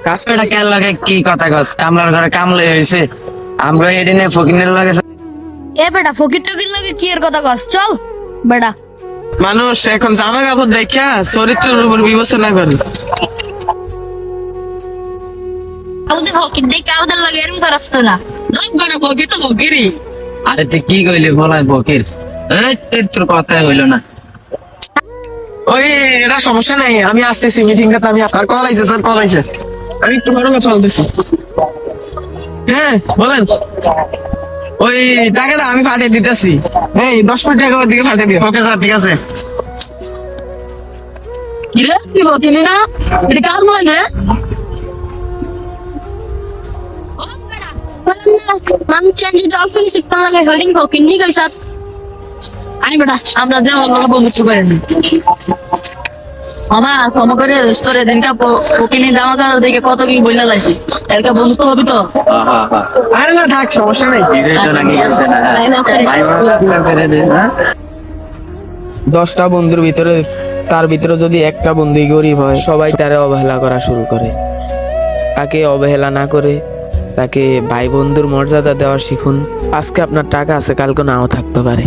কাজটা কেন লাগে কি কথা কস? কামলার ঘরে কামলে হয়েছে, আমরা এদিনে ফকিনের লাগে। এ বেটা ফকির টকির লাগে কি এর কথা কস? চল বেটা। মানুষ এখন জামা কাপড় দেখা চরিত্রের উপর বিবেচনা করে। আমাদের ফকির দেখে আমাদের লাগে এরকম করাস তো না। বেটা ফকির তো ফকিরই। আরে তুই কি কইলি বলাই ফকির? তোর কথাই হইলো না। ওই এটা সমস্যা নাই, আমি আসতেছি মিটিংটা। আমি আর কল আইছে, স্যার কল আইছে, আমি একটু ঘরে কথা বলতেছি। হ্যাঁ বলেন। ওই টাকাটা আমি পাঠিয়ে দিতেছি, এই 10 কোটি টাকা ওর দিকে পাঠিয়ে দিও। ওকে স্যার, ঠিক আছে। কিরে তুই ফকির না? এটা কাম নয় না? মানুষ চেঞ্জ অল্প শিখতে লাগে হরিং ফকির নি কইসাত। আই বেটা আমরা দেওয়া লোক বলতে পারিনি। মামা ক্ষমা করে রেস্টোরে দিনটা ফকিনি জামা কাপড় দেখে কত কি বইলা লাইছি। এরকা বন্ধু হবি তো? আরে না থাক, সমস্যা নাই। নিজের তো নাকি গেছে না। ভাই বোন করে দে, হ্যাঁ? 10টা বন্ধুর ভিতরে তার ভিতরে যদি একটা বন্ধুই গরিব হয়, সবাই তারে অবহেলা করা শুরু করে। তাকে অবহেলা না করে তাকে ভাই বন্ধুর মর্যাদা দেওয়া শিখুন। আজকে আপনার টাকা আছে, কালকে নাও থাকতে পারে।